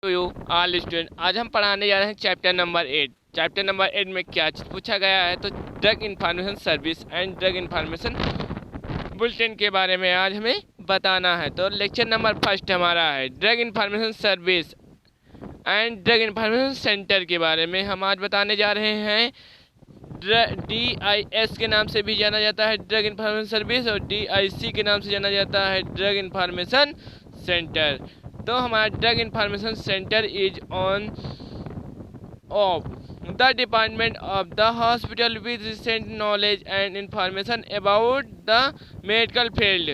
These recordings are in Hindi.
To you all student. आज हम पढ़ाने जा रहे हैं चैप्टर नंबर 8। चैप्टर नंबर 8 में क्या चीज़ पूछा गया है, तो drug information service and drug information bulletin के बारे में आज हमें बताना है। तो लेक्चर नंबर फर्स्ट हमारा है drug information service and drug information centre के बारे में हम आज बताने जा रहे हैं। DIS के नाम से भी जाना जाता है ड्रग इंफॉर्मेशन सर्विस, और DIC के नाम से जाना जाता है ड्रग इंफॉर्मेशन सेंटर। तो हमारा drug information centre is on off the department of the hospital with recent knowledge and information about the medical field.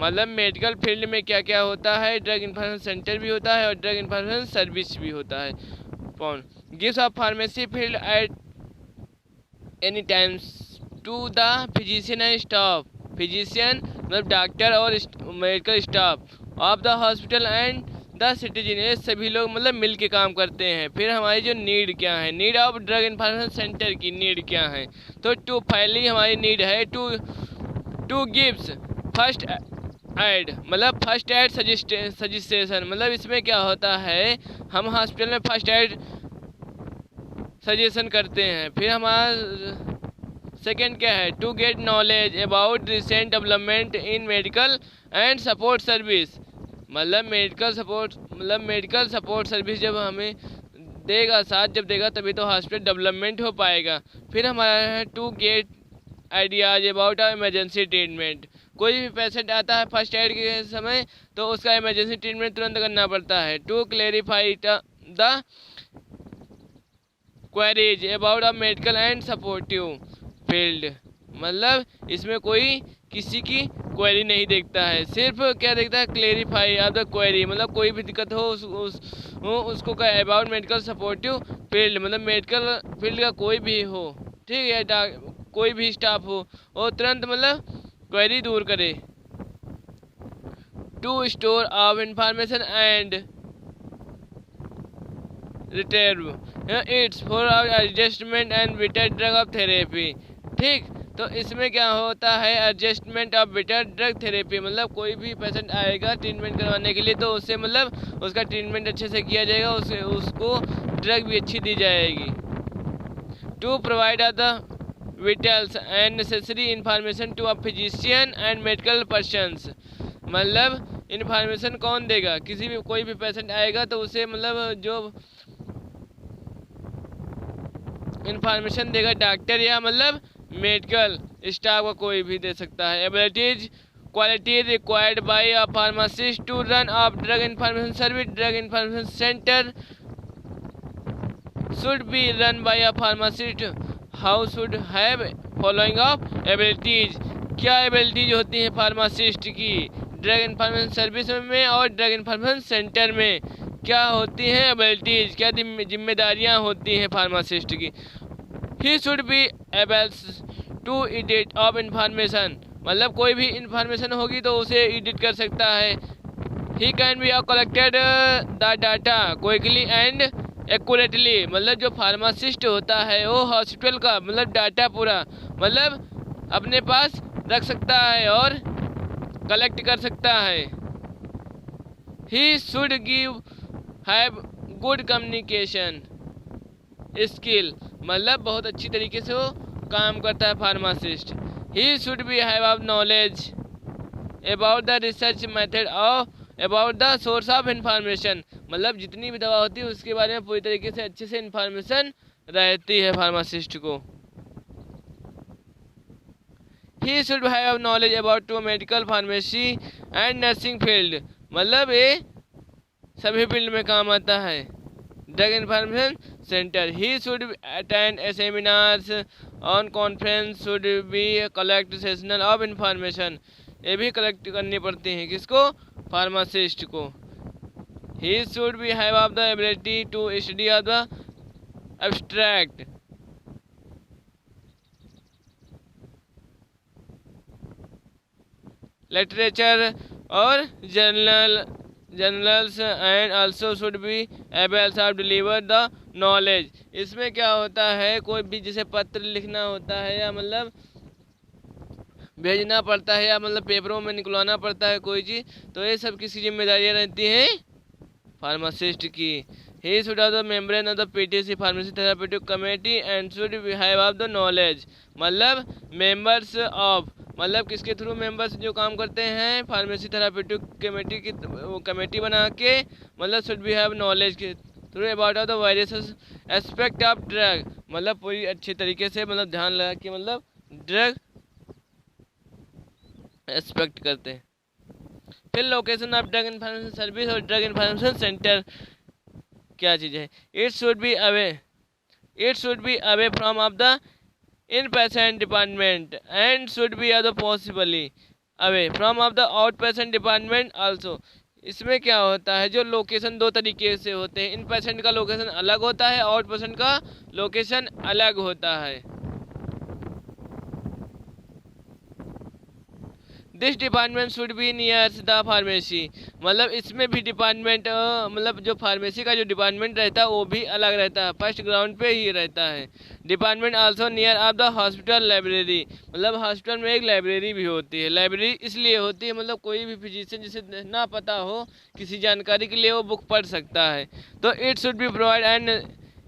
मतलब मेडिकल फील्ड में क्या क्या होता है, ड्रग इंफॉर्मेशन सेंटर भी होता है और ड्रग इंफॉर्मेशन सर्विस भी होता है। कौन gives off pharmacy field at any times to the physician and staff. Physician मतलब डॉक्टर और medical staff of the hospital and the citizen, ये सभी लोग मतलब मिल के काम करते हैं। फिर हमारी जो नीड क्या है, need of drug information centre की नीड क्या है, तो पहली हमारी नीड है टू गिव्स फर्स्ट एड, मतलब फर्स्ट एड सजेशन। मतलब इसमें क्या होता है, हम हॉस्पिटल में फर्स्ट एड सजेशन करते हैं। फिर हमारा सेकेंड क्या है, to get knowledge about recent development in medical and support service. मतलब मेडिकल सपोर्ट सर्विस जब हमें देगा, साथ जब देगा तभी तो हॉस्पिटल डेवलपमेंट हो पाएगा। फिर हमारा है to get ideas about emergency treatment. कोई भी पेशेंट आता है फर्स्ट एड के समय तो उसका इमरजेंसी ट्रीटमेंट तुरंत करना पड़ता है। To clarify the queries about a medical and supportive field. मतलब इसमें कोई किसी की क्वेरी नहीं देखता है, सिर्फ क्या देखता है, क्लेरिफाई ऑफ द क्वेरी। मतलब कोई भी दिक्कत हो उसको क्या अबाउट मेडिकल सपोर्टिव फील्ड, मतलब मेडिकल फील्ड का कोई भी हो, ठीक है, कोई भी स्टाफ हो वो तुरंत मतलब क्वेरी दूर करे। To store of information and retrieve its for adjustment and better drug of therapy. ठीक, तो इसमें क्या होता है, adjustment of better drug therapy. मतलब कोई भी पेशेंट आएगा ट्रीटमेंट करवाने के लिए तो उससे मतलब उसका ट्रीटमेंट अच्छे से किया जाएगा, उसको ड्रग भी अच्छी दी जाएगी। To provide the vitals and necessary information to a physician and medical persons. मतलब इंफॉर्मेशन कौन देगा, कोई भी पेशेंट आएगा तो उसे मतलब जो इंफॉर्मेशन देगा डॉक्टर या मतलब मेडिकल स्टाफ का कोई भी दे सकता है। Abilities quality required by a pharmacist to run of drug information service. Drug information center should be run by a pharmacist how should have following of abilities. क्या एबिलिटीज होती हैं फार्मासिस्ट की ड्रग इंफॉर्मेशन सर्विस में और ड्रग इंफॉर्मेशन सेंटर में, क्या होती हैं एबिलिटीज, क्या जिम्मेदारियां होती हैं फार्मासिस्ट की। He should be ables to edit of information. मतलब कोई भी इंफॉर्मेशन होगी तो उसे एडिट कर सकता है। He can be collected the data quickly and accurately. मतलब जो फार्मासिस्ट होता है वो हॉस्पिटल का मतलब डाटा पूरा मतलब अपने पास रख सकता है और कलेक्ट कर सकता है। He should give have good communication skill. मतलब बहुत अच्छी तरीके से वो काम करता है pharmacist. He should be have of knowledge about the research method of about the source of information. मतलब जितनी भी दवा होती है उसके बारे में पूरी तरीके से अच्छे से इंफॉर्मेशन रहती है फार्मासिस्ट को। He should have knowledge about to medical pharmacy and nursing field. मतलब ये सभी फील्ड में काम आता है drug information centre. He should attend seminars on conference, should be collect sessional of information. ये भी कलेक्ट करनी पड़ती हैं किसको, फार्मासिस्ट को। He should be have of the ability to study of the abstract. Literature और journals and also should be able of deliver the knowledge. इसमें क्या होता है, कोई भी जैसे पत्र लिखना होता है या मतलब भेजना पड़ता है या मतलब पेपरों में निकलवाना पड़ता है कोई चीज़, तो ये सब किसी जिम्मेदारियाँ रहती हैं फार्मासिस्ट की। He should have the member of the PTC pharmacy therapeutic committee and should have of the knowledge, मतलब मेंबर्स ऑफ, मतलब किसके थ्रू मेंबर्स जो काम करते हैं फार्मेसी थेराप्यूटिक कमेटी की कमेटी बना के, मतलब शुड बी हैव नॉलेज के through about of the various aspect of drug, मतलब पूरी अच्छी तरीके से मतलब ध्यान लगा के मतलब ड्रग एस्पेक्ट करते हैं। फिर location of drug information service और ड्रग इन्फॉर्मेशन सेंटर क्या चीज़ है? It should be away from of the in patient department and should be other possibly away from of the out patient department also. इसमें क्या होता है, जो लोकेशन दो तरीके से होते हैं, इन पेशेंट का लोकेशन अलग होता है, आउट पेशेंट का लोकेशन अलग होता है। This department should be near the pharmacy, मतलब इसमें भी डिपार्टमेंट मतलब जो फार्मेसी का जो डिपार्टमेंट रहता है वो भी अलग रहता है, फर्स्ट ग्राउंड पे ही रहता है। Department also near of the hospital library, मतलब हॉस्पिटल में एक लाइब्रेरी भी होती है। लाइब्रेरी इसलिए होती है मतलब कोई भी फिजिशियन जिसे ना पता हो किसी जानकारी के लिए वो बुक पढ़ सकता है। तो it should B provide and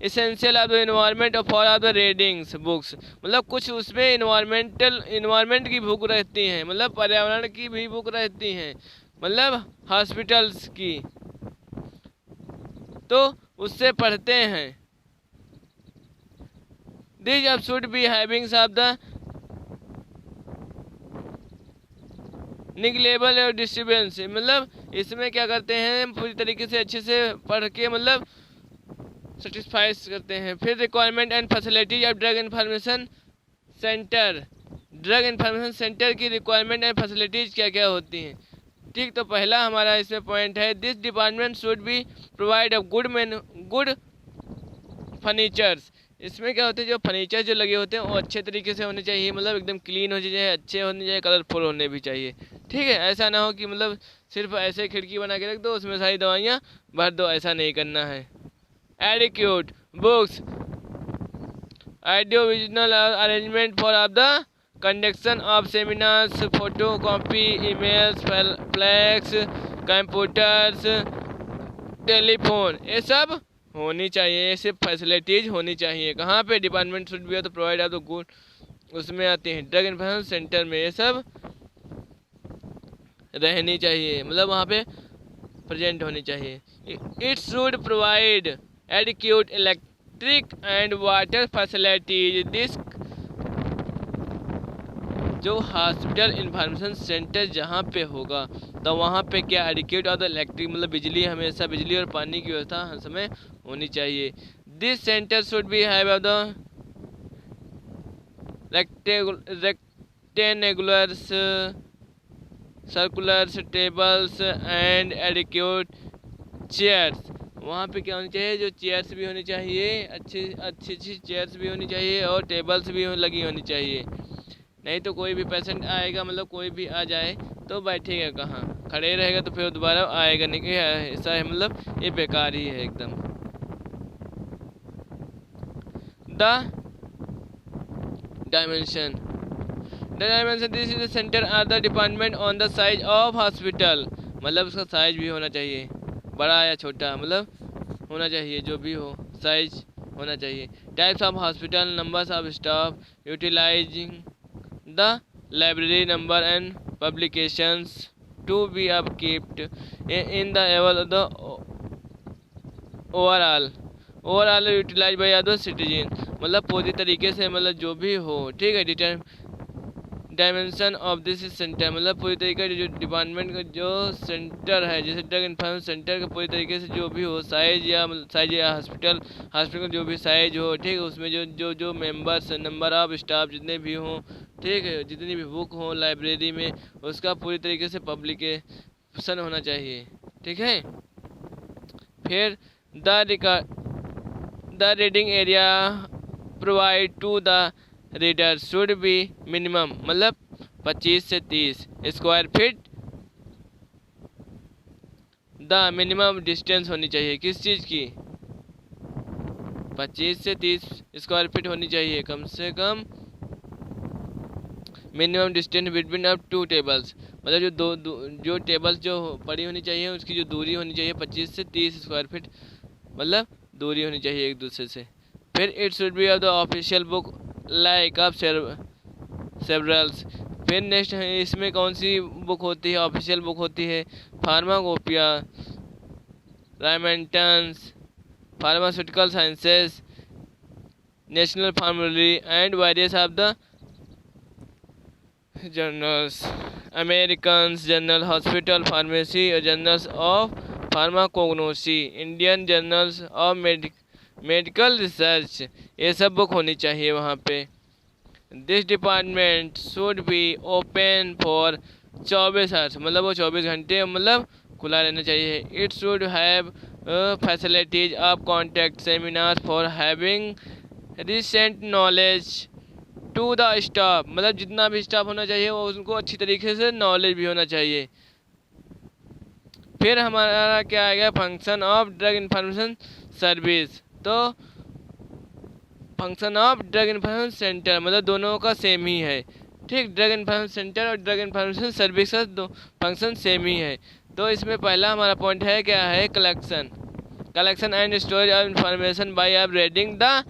essential of the environment for of the readings books, मतलब कुछ उसमें इन्वायरमेंट की बुक रहती हैं, मतलब पर्यावरण की भी बुक रहती हैं, मतलब हॉस्पिटल्स की, तो उससे पढ़ते हैं। दिस अब should be having of the negligible और डिस्टर्बेंस, मतलब इसमें क्या करते हैं पूरी तरीके से अच्छे से पढ़ के मतलब सेटिस्फाइज करते हैं। फिर requirement and facilities of drug information centre, drug information centre की रिक्वायरमेंट एंड फैसिलिटीज क्या क्या होती हैं? ठीक, तो पहला हमारा इसमें पॉइंट है, this department should B provide good furnitures. इसमें क्या होते हैं, जो फर्नीचर जो लगे होते हैं वो अच्छे तरीके से होने चाहिए, मतलब एकदम क्लीन होने चाहिए, अच्छे होने चाहिए, कलरफुल होने भी चाहिए। ठीक है, ऐसा ना हो कि मतलब सिर्फ ऐसे खिड़की बना के रख दो उसमें सारी दवाइयाँ भर दो, ऐसा नहीं करना है। Adequate books, audio-visual arrangement for of the conduction of seminars, photocopy, emails, flags, computers, telephone, ये सब होनी चाहिए, ये सब फैसिलिटीज होनी चाहिए। कहाँ पे? डिपार्टमेंट शुड बी तो प्रोवाइड ऑफ द गुड, उसमें आते हैं ड्रग इन्फॉर्मेशन सेंटर में, ये सब रहनी चाहिए, मतलब वहाँ पे प्रेजेंट होनी चाहिए। It should provide adequate electric and water facilities, this जो हॉस्पिटल इन्फॉर्मेशन सेंटर जहाँ पे होगा तो वहाँ पे क्या एडिक्यूट और इलेक्ट्रिक, मतलब बिजली, हमेशा बिजली और पानी की व्यवस्था हर समय होनी चाहिए। This centre should be have the rectangular circular tables and adequate chairs, वहाँ पे क्या होनी चाहिए, जो चेयर्स भी होनी चाहिए, अच्छी चेयर्स भी होनी चाहिए और टेबल्स भी लगी होनी चाहिए। नहीं तो कोई भी पेशेंट आएगा, मतलब कोई भी आ जाए तो बैठेगा कहाँ, खड़े रहेगा तो फिर दोबारा आएगा नहीं, ऐसा है, मतलब ये बेकार ही है एकदम। The dimension this is the center are the department on the size of hospital, मतलब उसका साइज भी होना चाहिए, बड़ा या छोटा मतलब होना चाहिए, जो भी हो साइज होना चाहिए। Types of hospital, numbers of staff, utilising the library number and publications to be upkeeped in the avail the overall utilise by other citizen, मतलब पूरी तरीके से मतलब जो भी हो। ठीक है, डायमेंशन ऑफ दिस सेंटर, मतलब पूरी तरीके से जो डिपार्टमेंट का जो सेंटर है, जैसे ड्रग इन्फॉर्मेशन सेंटर का पूरी तरीके से जो भी हो साइज या हॉस्पिटल का जो भी साइज हो, ठीक है, उसमें जो मेंबर्स, नंबर ऑफ स्टाफ जितने भी हों, ठीक है, जितनी भी बुक हो लाइब्रेरी में, उसका पूरी तरीके से पब्लिकेशन होना चाहिए। ठीक है, फिर the reading area provide to the reader should be minimum, मतलब 25 से 30 square feet. The minimum distance होनी चाहिए किस चीज़ की, 25 से 30 स्क्वायर फीट होनी चाहिए कम से कम minimum distance between up to tables, मतलब जो टेबल्स जो पड़ी होनी चाहिए उसकी जो दूरी होनी चाहिए 25 से 30 स्क्वायर फीट, मतलब दूरी होनी चाहिए एक दूसरे से। फिर it should be of the official book like of severals. फिर नेक्स्ट है इसमें कौन सी बुक होती है, ऑफिशियल बुक होती है pharmacopoeia, Remington's, pharmaceutical sciences, national formulary and various of the journals, American journal hospital pharmacy और journals of pharmacognosy, Indian journals of medical research, ये सब बुक होनी चाहिए वहाँ पे। This department should be open for 24 hours, मतलब वो 24 घंटे मतलब खुला रहना चाहिए। It should have facilities of contact seminar for having recent knowledge to the staff, मतलब जितना भी स्टाफ होना चाहिए वो उनको अच्छी तरीके से नॉलेज भी होना चाहिए। फिर हमारा क्या आएगा, function of drug information service. तो function of drug information centre, मतलब दोनों का सेम ही है, ठीक। ड्रग इंफॉर्मेशन सेंटर और ड्रग इंफॉर्मेशन सर्विस का दो फंक्शन सेम ही है। तो इसमें पहला हमारा पॉइंट है क्या है, collection and storage of information bye of reading the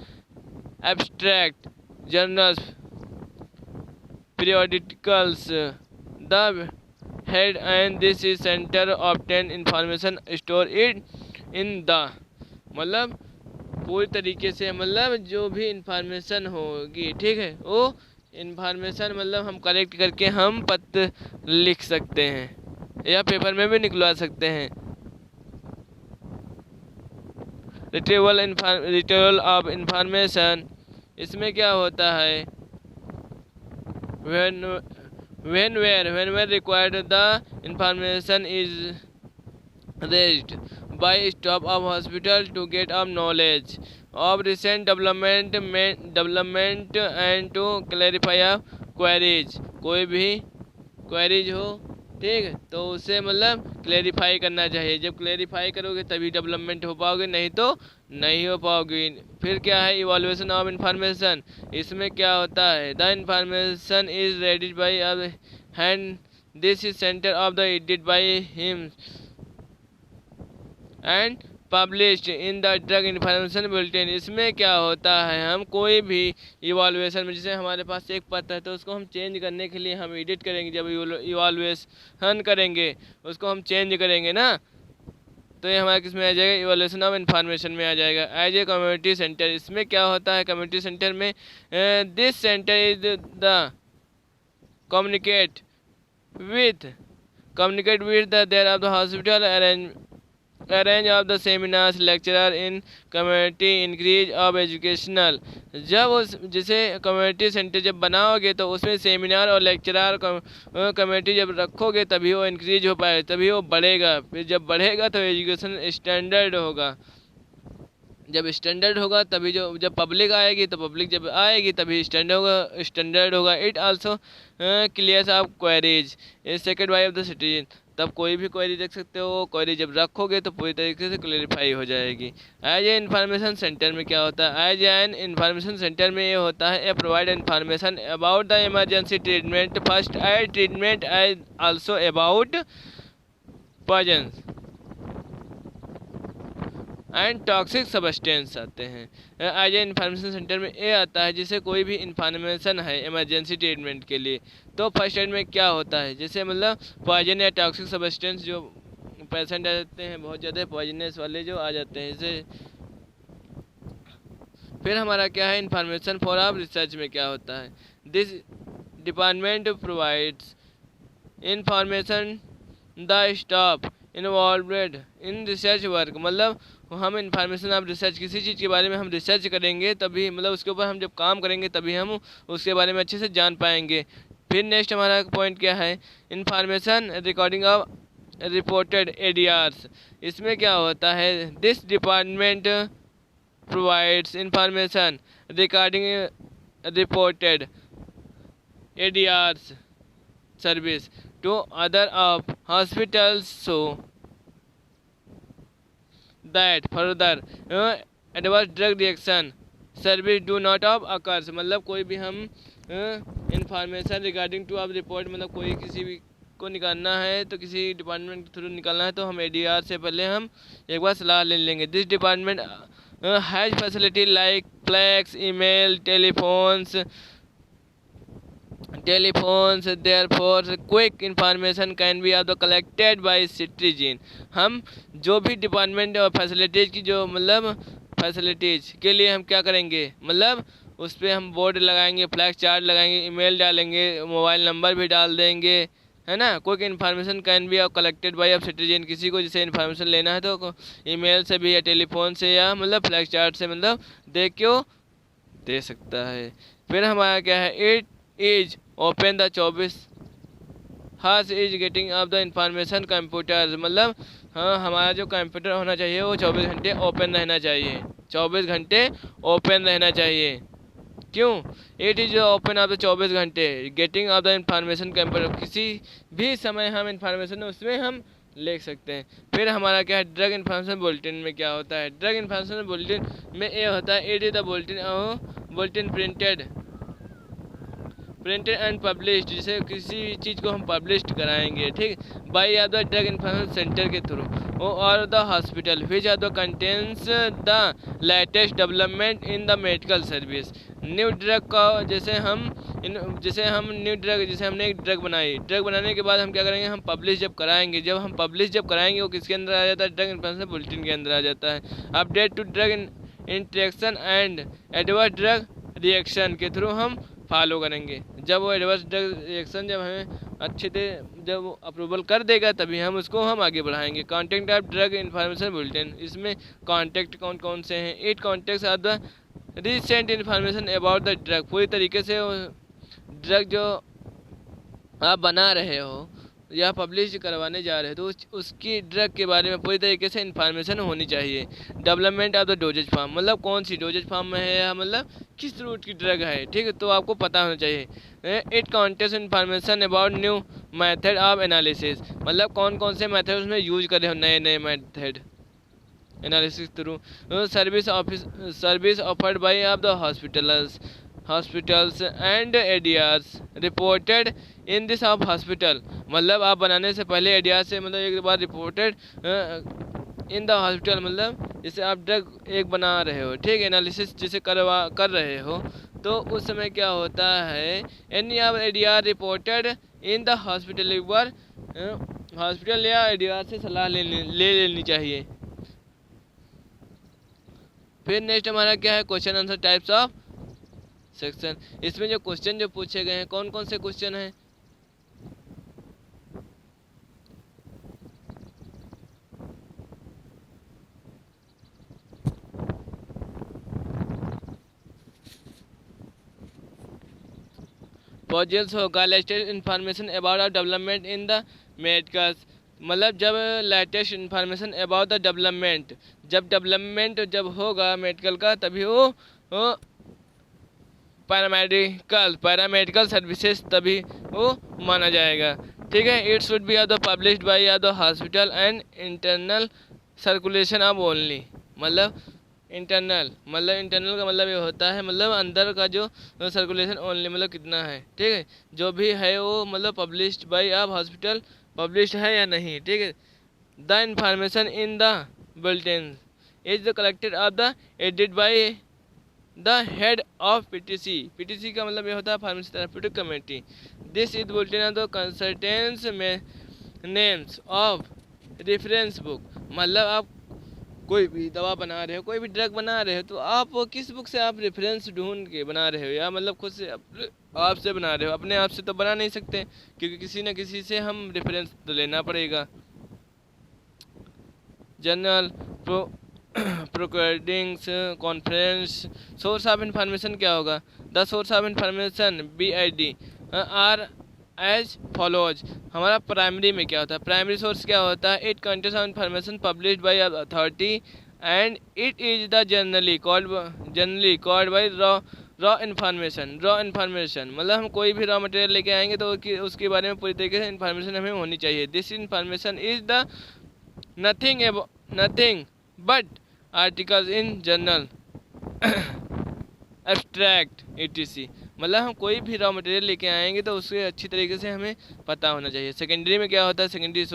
abstract journals periodicals, the head and this is center obtain information store it in the, मतलब पूरी तरीके से मतलब जो भी इंफॉर्मेशन होगी, ठीक है, वो इंफॉर्मेशन मतलब हम कलेक्ट करके हम पत्र लिख सकते हैं या पेपर में भी निकलवा सकते हैं। रिट्रीवल ऑफ इंफॉर्मेशन, इसमें क्या होता है, when where required the information is raised by staff of hospital to get of knowledge of recent development and to clarify of queries, कोई भी क्वेरीज हो, ठीक है, तो उसे मतलब क्लेरिफाई करना चाहिए। जब क्लेरिफाई करोगे तभी डेवलपमेंट हो पाओगे, नहीं तो नहीं हो पाओगे। फिर क्या है, इवैल्यूएशन ऑफ इंफॉर्मेशन, इसमें क्या होता है, the information is raided by hand, this is centre of the edit by him and published in the drug information bulletin. इसमें क्या होता है, हम कोई भी इवैल्यूएशन में, जैसे हमारे पास एक पत्र है तो उसको हम चेंज करने के लिए हम एडिट करेंगे, जब इवैल्यूएशन करेंगे उसको हम चेंज करेंगे ना, तो ये हमारा किस में आ जाएगा, इवैल्यूएशन ऑफ इंफॉर्मेशन में आ जाएगा। एज ए कम्युनिटी सेंटर, इसमें क्या होता है, कम्युनिटी सेंटर में this center is the communicate with the there of the hospital arrange of the seminars lecturer in community increase of educational, जब उस जैसे कम्युनिटी सेंटर जब बनाओगे तो उसमें सेमिनार और लेक्चरर कम्युनिटी जब रखोगे तभी वो इंक्रीज हो पाए, तभी वो बढ़ेगा। फिर जब बढ़ेगा तो एजुकेशन स्टैंडर्ड होगा, जब स्टैंडर्ड होगा तभी जब पब्लिक आएगी तो पब्लिक जब आएगी तभी स्टैंडर्ड होगा। It also clears of queries second why of the citizen, तब कोई भी क्वेरी देख सकते हो, क्वेरी जब रखोगे तो पूरी तरीके से क्लेरिफाई हो जाएगी। एज ए इंफॉर्मेशन सेंटर में क्या होता है, एज एन इंफॉर्मेशन सेंटर में ये होता है, A provide information about the emergency treatment, first aid treatment, as also about poisons and toxic substance आते हैं। एज ए इंफॉर्मेशन सेंटर में ये आता है, जैसे कोई भी इंफॉर्मेशन है इमरजेंसी ट्रीटमेंट के लिए, तो फर्स्ट एड में क्या होता है, जैसे मतलब पॉइजन या टॉक्सिक सब्सटेंस जो पेशेंट आ जाते हैं, बहुत ज़्यादा पॉइजनस वाले जो आ जाते हैं जैसे। फिर हमारा क्या है, इंफॉर्मेशन फॉर ऑफ रिसर्च में क्या होता है, this department provides information the staff involved in research work, मतलब हम इंफॉर्मेशन ऑफ रिसर्च, किसी चीज़ के बारे में हम रिसर्च करेंगे तभी, मतलब उसके ऊपर हम जब काम करेंगे तभी हम उसके बारे में अच्छे से जान पाएंगे। फिर नेक्स्ट हमारा पॉइंट क्या है, information recording of reported ADRs, इसमें क्या होता है, this department provides information recording reported ADRs service to other of hospitals so that further adverse drug reaction service do not of occurs, मतलब कोई भी हम इंफॉर्मेशन रिगार्डिंग टू आप रिपोर्ट, मतलब कोई किसी भी को निकालना है तो किसी डिपार्टमेंट के थ्रू निकालना है तो हम एडीआर से पहले हम एक बार सलाह ले लेंगे। This department has facility like flex, email, telephones, therefore quick information can be also collected by citizen। हम जो भी डिपार्टमेंट और फैसिलिटीज़ की जो मतलब फैसिलिटीज़ के लिए हम क्या करेंगे, मतलब उस पर हम बोर्ड लगाएंगे, फ्लैक्स चार्ट लगाएंगे, ईमेल डालेंगे, मोबाइल नंबर भी डाल देंगे, है ना। Quick information can be collected by of citizen, किसी को जैसे इन्फॉर्मेशन लेना है तो ईमेल से भी या टेलीफोन से या मतलब फ्लैक्स चार्ट से मतलब देख के वो दे सकता है। फिर हमारा क्या है, it is open the 24 hours is getting of the information computer, मतलब हाँ हमारा जो कंप्यूटर होना चाहिए वो 24 घंटे ओपन रहना चाहिए, 24 घंटे ओपन रहना चाहिए। क्यों? It is open of the 24 घंटे, getting of the information computer, किसी भी समय हम इंफॉर्मेशन उसमें हम लिख सकते हैं। फिर हमारा क्या है, ड्रग इन्फॉर्मेशन बुलेटिन में क्या होता है, ड्रग इन्फॉर्मेशन बुलेटिन में ये होता है, it is the bulletin printed and published, जिसे किसी चीज़ को हम पब्लिश कराएंगे, ठीक, बाय या द ड्रग इन्फॉर्मेशन सेंटर के थ्रू और the hospital which are the contents the latest development in the medical service. New drug का जैसे हम न्यू ड्रग, जैसे हमने एक ड्रग बनाई, ड्रग बनाने के बाद हम क्या करेंगे, हम पब्लिश जब कराएंगे वो किसके अंदर आ जाता है, ड्रग इन्फॉर्मेशन बुलेटिन के अंदर आ जाता है। Update to drug interaction and adverse drug reaction के थ्रू हम फॉलो करेंगे। जब वो एडवर्स ड्रग रिएक्शन जब हमें अच्छे से जब अप्रूवल कर देगा तभी हम उसको हम आगे बढ़ाएंगे। Contact of drug information bulletin, इसमें कॉन्टेक्ट कौन कौन से हैं, 8 contacts are the recent information about the drug, पूरी तरीके से ड्रग जो आप बना रहे हो या पब्लिश करवाने जा रहे हो तो उसकी ड्रग के बारे में पूरी तरीके से इन्फॉर्मेशन होनी चाहिए। Development of the dosages form, मतलब कौन सी डोजेज फार्म में है या मतलब किस रूट की ड्रग है, ठीक है, तो आपको पता होना चाहिए। It contains information about new method of analysis, मतलब कौन कौन से मेथड उसमें यूज कर रहे हो, नए नए method analysis through. Service offered by of the hospitals and ADRs reported in this of hospital, मतलब आप बनाने से पहले एडीआर से मतलब एक बार रिपोर्टेड इन द हॉस्पिटल, मतलब जैसे आप ड्रग एक बना रहे हो, ठीक, एनालिसिस जिसे कर रहे हो तो उस समय क्या होता है, any of ADR reported in the hospital, एक बार हॉस्पिटल या एडीआर से सलाह ले लेनी चाहिए। फिर नेक्स्ट हमारा क्या है, question answer types of section, इसमें जो क्वेश्चन जो पूछे गए हैं कौन कौन से क्वेश्चन हैं, पॉजिल्स होगा latest information about development in the medicals, मतलब जब latest information about the development, जब डेवलपमेंट जब होगा मेडिकल का तभी वो पैरामेडिकल सर्विसेज तभी वो माना जाएगा, ठीक है। It should be are the published by are the hospital and internal circulation of only, मतलब इंटरनल का मतलब ये होता है मतलब अंदर का जो सर्कुलेशन ओनली मतलब कितना है, ठीक है, जो भी है वो मतलब पब्लिश्ड बाय आप हॉस्पिटल पब्लिश्ड है या नहीं, ठीक है। The information in the bulletin is the collected of the edit by the head of PTC का मतलब ये होता है pharmacy therapeutic committee. This is bulletin of the consultants में नेम्स ऑफ रेफरेंस बुक, मतलब आप कोई भी दवा बना रहे हो, कोई भी ड्रग बना रहे हो तो आप किस बुक से आप रेफरेंस ढूंढ के बना रहे हो या मतलब खुद से आप से बना रहे हो, अपने आप से तो बना नहीं सकते क्योंकि किसी न किसी से हम रेफरेंस तो लेना पड़ेगा। Journal proceedings conference, source of information क्या होगा, the source of information BID are as follows, हमारा प्राइमरी में क्या होता है, प्राइमरी सोर्स क्या होता है, it contains of information published by authority and it is the generally called by raw information, मतलब हम कोई भी रॉ मटेरियल लेके आएंगे तो उसके बारे में पूरी तरीके से इन्फॉर्मेशन हमें होनी चाहिए। This information is the nothing but articles in journal abstract etc। मतलब हम कोई भी रॉ मटेरियल लेके आएंगे तो उसके अच्छी तरीके से हमें पता होना चाहिए। सेकेंडरी में क्या होता है? सेकेंडरी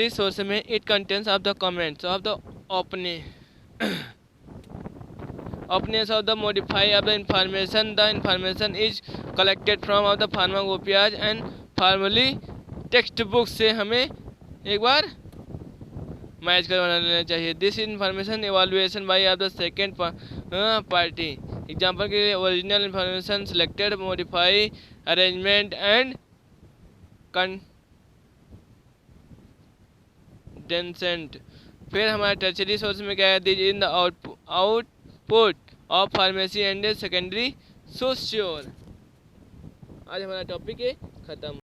सोर्स में it contents of the comments of the openness of the modify of the information is collected from of the pharmacopoeias and formally text book से हमें एक बार मैच करवाना लेना चाहिए। This information evaluation by of the second party, example के लिए original information selected modify arrangement and condensed. फिर हमारे टर्शरी सोर्स में क्या है? This in the output of pharmacy and secondary source. आज हमारा टॉपिक है खत्म।